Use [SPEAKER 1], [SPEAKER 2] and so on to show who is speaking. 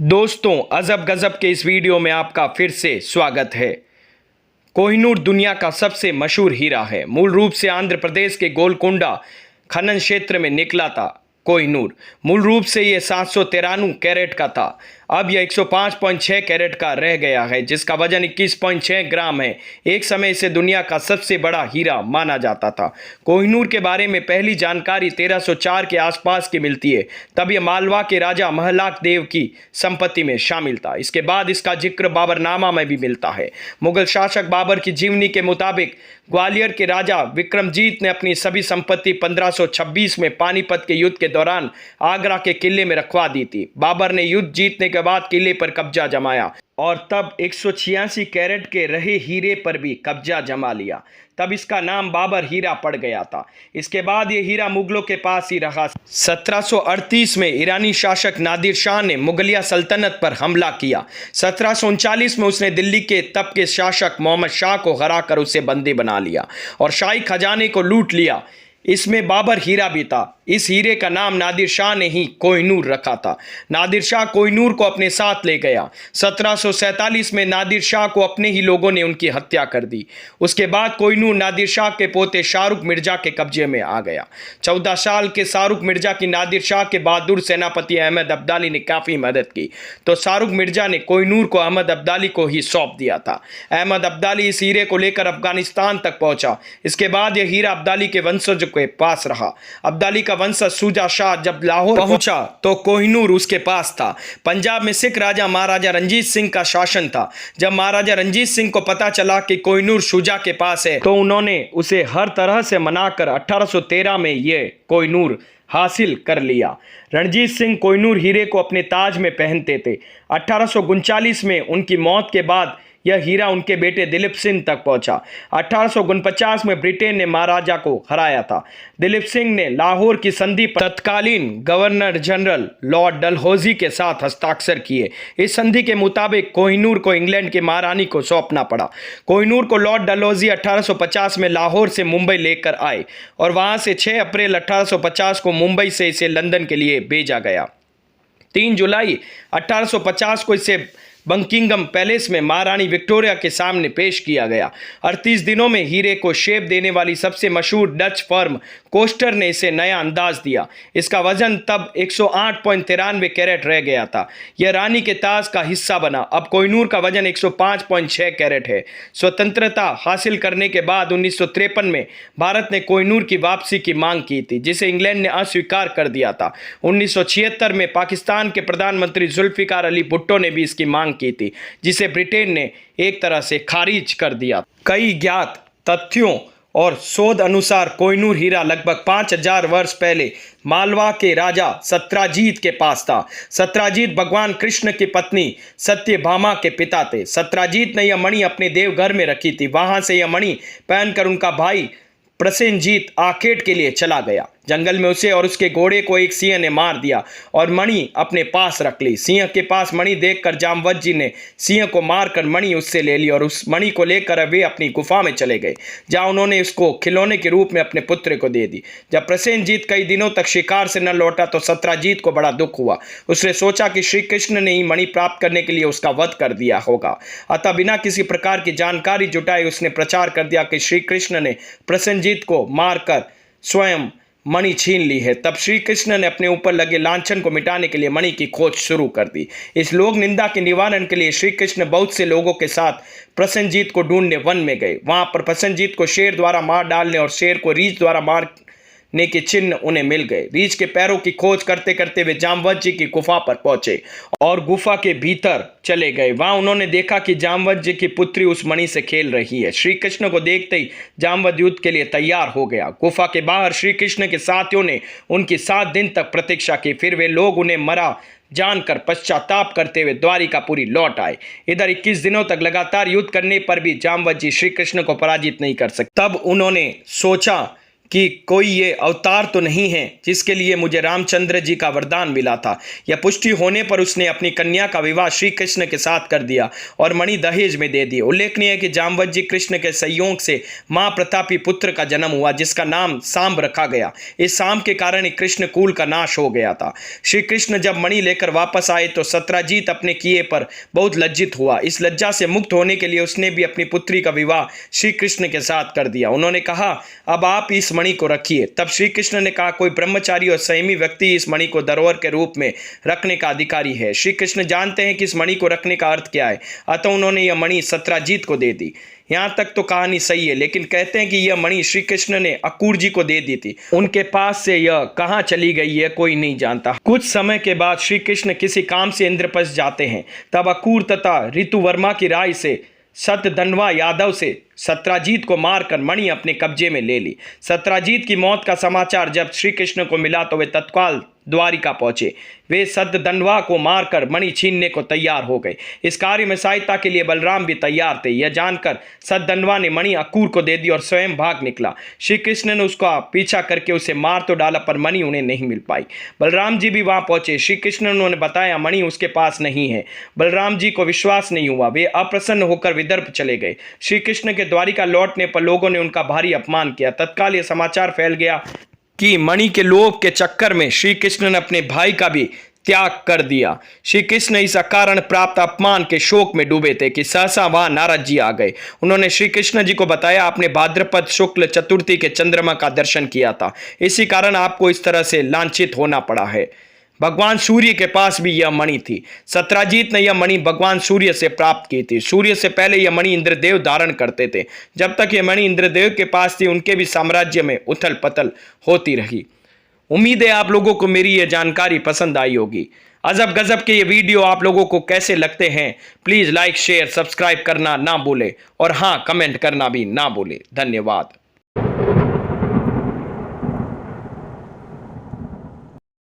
[SPEAKER 1] दोस्तों, अजब गजब के इस वीडियो में आपका फिर से स्वागत है। कोहिनूर दुनिया का सबसे मशहूर हीरा है। मूल रूप से आंध्र प्रदेश के गोलकोंडा खनन क्षेत्र में निकला था। कोहिनूर मूल रूप से ये 793 कैरेट का था। अब यह 105.6 कैरेट का रह गया है, जिसका वजन 21.6 ग्राम है। एक समय इसे दुनिया का सबसे बड़ा हीरा माना जाता था। कोहिनूर के बारे में पहली जानकारी 1304 के आसपास की मिलती है। तब यह मालवा के राजा महलाक देव की संपत्ति में शामिल था। इसके बाद इसका जिक्र बाबरनामा में भी मिलता है। मुगल शासक बाबर की जीवनी के मुताबिक ग्वालियर के राजा विक्रमजीत ने अपनी सभी संपत्ति 1526 में पानीपत के युद्ध के दौरान आगरा के किले में रखवा दी थी। बाबर ने युद्ध जीतने के बाद किले पर कब्जा जमाया और तब 186 कैरेट के रहे हीरे पर भी कब्जा जमा लिया। तब इसका नाम बाबर हीरा पड़ गया था। इसके बाद यह हीरा मुगलों के पास ही रहा। 1738 में ईरानी शासक नादिर शाह ने मुगलिया सल्तनत पर हमला किया। 1739 में उसने दिल्ली के तब के शासक मोहम्मद शाह को हरा कर उसे बंदी बना लिया और शाही खजाने को लूट लिया। इसमें बाबर हीरा भी था। इस हीरे का नाम नादिर शाह ने ही कोहिनूर रखा था। नादिर शाह कोहिनूर को अपने साथ ले गया। 1747 में नादिर शाह को अपने ही लोगों ने उनकी हत्या कर दी। उसके बाद कोहिनूर नादिर शाह के पोते शाहरुख मिर्जा के कब्जे में आ गया। 14 साल के शाहरुख मिर्जा की नादिर शाह के बहादुर सेनापति अहमद अब्दाली ने काफ़ी मदद की, तो शाहरुख मिर्जा ने कोहिनूर को अहमद अब्दाली को ही सौंप दिया था। अहमद अब्दाली इस हीरे को लेकर अफगानिस्तान तक पहुंचा। इसके बाद यह हीरा अब्दाली के वंशज के पास रहा। अब्दाली का वंशज शुजा शाह जब लाहौर पहुंचा तो कोहिनूर उसके पास था। पंजाब में सिख राजा महाराजा रंजीत सिंह का शासन था। जब महाराजा रंजीत सिंह को पता चला कि कोहिनूर शुजा के पास है, तो उन्होंने उसे हर तरह से मनाकर 1813 में यह कोहिनूर हासिल कर लिया। रणजीत सिंह कोहिनूर हीरे को अपने ताज में पहनते थे। 1839 में उनकी मौत के बाद यह हीरा उनके बेटे दिलीप सिंह तक पहुंचा। 1849 में ब्रिटेन ने महाराजा को हराया था। दिलीप सिंह ने लाहौर की संधि पर तत्कालीन गवर्नर जनरल लॉर्ड डलहौजी के साथ हस्ताक्षर किए। इस संधि के मुताबिक कोहिनूर को इंग्लैंड की महारानी को सौंपना पड़ा। कोहिनूर को लॉर्ड डलहौजी 1850 में लाहौर से मुंबई लेकर आए और वहां से 6 अप्रैल 1850 को मुंबई से इसे लंदन के लिए भेजा गया। 3 जुलाई 1850 को इसे बकिंघम पैलेस में महारानी विक्टोरिया के सामने पेश किया गया। 38 दिनों में हीरे को शेप देने वाली सबसे मशहूर डच फर्म कोस्टर ने इसे नया अंदाज दिया। इसका वजन तब 108.93 कैरेट रह गया था। यह रानी के ताज का हिस्सा बना। अब कोहिनूर का वजन 105.6 कैरेट है। स्वतंत्रता हासिल करने के बाद 1953 में भारत ने कोहिनूर की वापसी की मांग की थी, जिसे इंग्लैंड ने अस्वीकार कर दिया था। 1976 में पाकिस्तान के प्रधानमंत्री जुल्फिकार अली भुट्टो ने भी इसकी मांग की थी, जिसे ब्रिटेन ने एक तरह से खारिज कर दिया। कई ज्ञात तथ्यों और शोध अनुसार कोहिनूर हीरा लगभग 5000 वर्ष पहले मालवा के राजा सत्राजीत के पास था। सत्राजीत भगवान कृष्ण की पत्नी सत्यभामा के पिता थे। सत्राजीत ने यह मणि अपने देवघर में रखी थी। वहां से यह मणि पहनकर उनका भाई प्रसेनजीत आखेट के लिए चला गया। जंगल में उसे और उसके घोड़े को एक सिंह ने मार दिया और मणि अपने पास रख ली। सिंह के पास मणि देखकर जामवंत जी ने सिंह को मारकर मणि उससे ले ली और उस मणि को लेकर वे अपनी गुफा में चले गए, जहां उन्होंने इसको खिलौने के रूप में अपने पुत्र को दे दी। जब प्रसेनजीत कई दिनों तक शिकार से न लौटा तो सत्राजीत को बड़ा दुख हुआ। उसने सोचा कि श्री कृष्ण ने ही मणि प्राप्त करने के लिए उसका वध कर दिया होगा। अतः बिना किसी प्रकार की जानकारी जुटाए उसने प्रचार कर दिया कि श्री कृष्ण ने प्रसेनजीत को मारकर स्वयं मणि छीन ली है। तब श्री कृष्ण ने अपने ऊपर लगे लांछन को मिटाने के लिए मणि की खोज शुरू कर दी। इस लोक निंदा के निवारण के लिए श्री कृष्ण बहुत से लोगों के साथ प्रसेनजीत को ढूंढने वन में गए। वहां पर प्रसेनजीत को शेर द्वारा मार डालने और शेर को रीछ द्वारा मारने के चिन्ह उन्हें मिल गए। रीछ के पैरों की खोज करते करते वे जामवंत जी की गुफा पर पहुंचे और गुफा के भीतर चले गए। वहां उन्होंने देखा कि जामवंत जी की पुत्री उस मणि से खेल रही है। श्री कृष्ण को देखते ही जामवंत युद्ध के लिए तैयार हो गया। गुफा के बाहर श्री कृष्ण के साथियों ने उनकी 7 दिन तक प्रतीक्षा की। फिर वे लोग उन्हें मरा जानकर पश्चाताप करते हुए द्वारिकापुरी लौट आए। इधर 21 दिनों तक लगातार युद्ध करने पर भी जामवंत जी श्री कृष्ण को पराजित नहीं कर सके। तब उन्होंने सोचा कि कोई ये अवतार तो नहीं है जिसके लिए मुझे रामचंद्र जी का वरदान मिला था। यह पुष्टि होने पर उसने अपनी कन्या का विवाह श्री कृष्ण के साथ कर दिया और मणि दहेज में दे दी। उल्लेखनीय है कि जामवंत जी कृष्ण के संयोग से मां प्रतापी पुत्र का जन्म हुआ जिसका नाम सांब रखा गया। इस सांब के कारण ही कृष्ण कुल का नाश हो गया था। श्री कृष्ण जब मणि लेकर वापस आए तो सत्राजीत अपने किए पर बहुत लज्जित हुआ। इस लज्जा से मुक्त होने के लिए उसने भी अपनी पुत्री का विवाह श्री कृष्ण के साथ कर दिया। उन्होंने कहा, अब आप इस मणि को रखिए। तब श्री कृष्ण ने कहा, कोई ब्रह्मचारी और संयमी व्यक्ति इस मणि को धरोहर के रूप में रखने का अधिकारी है। श्री कृष्ण जानते हैं कि इस मणि को रखने का अर्थ क्या है, अतः उन्होंने यह मणि सत्राजीत को दे दी। यहाँ तक तो कहानी सही है, लेकिन कहते हैं कि यह मणि श्री कृष्ण ने अक्रूर जी को दे दी थी। उनके पास से यह कहाँ चली गई है कोई नहीं जानता। कुछ समय के बाद श्री कृष्ण किसी काम से इंद्रप्रस्थ जाते हैं। तब अक्रूर तथा ऋतुवर्मा की राय से सतधनवा यादव से सत्राजीत को मारकर मणि अपने कब्जे में ले ली। सत्राजीत की मौत का समाचार जब श्री कृष्ण को मिला तो वे तत्काल द्वारिका पहुंचे। वे सतधनवा को मारकर मणि छीनने को तैयार हो गए। इस कार्य में सहायता के लिए बलराम भी तैयार थे। यह जानकर सतधनवा ने मणि अक्रूर को दे दी और स्वयं भाग निकला। श्री कृष्ण ने उसका पीछा करके उसे मार तो डाला पर मणि उन्हें नहीं मिल पाई। बलराम जी भी वहां पहुंचे। श्री कृष्ण ने उन्होंने बताया मणि उसके पास नहीं है। बलराम जी को विश्वास नहीं हुआ। वे अप्रसन्न होकर विदर्भ चले गए। श्री कृष्ण के द्वारिका लौटने पर लोगों ने उनका भारी अपमान किया। तत्काल यह समाचार फैल गया कि मणि के लोभ के चक्कर में श्री कृष्ण ने अपने भाई का भी त्याग कर दिया। श्री कृष्ण इस अकारण प्राप्त अपमान के शोक में डूबे थे कि सहसा वहां नारद जी आ गए। उन्होंने श्री कृष्ण जी को बताया, आपने भाद्रपद शुक्ल चतुर्थी के चंद्रमा का दर्शन किया था, इसी कारण आपको इस तरह से लांछित होना पड़ा है। भगवान सूर्य के पास भी यह मणि थी। सत्राजीत ने यह मणि भगवान सूर्य से प्राप्त की थी। सूर्य से पहले यह मणि इंद्रदेव धारण करते थे। जब तक यह मणि इंद्रदेव के पास थी उनके भी साम्राज्य में उथल पथल होती रही। उम्मीद है आप लोगों को मेरी यह जानकारी पसंद आई होगी। अजब गजब के ये वीडियो आप लोगों को कैसे लगते हैं, प्लीज़ लाइक शेयर सब्सक्राइब करना ना भूले और हाँ, कमेंट करना भी ना भूले। धन्यवाद।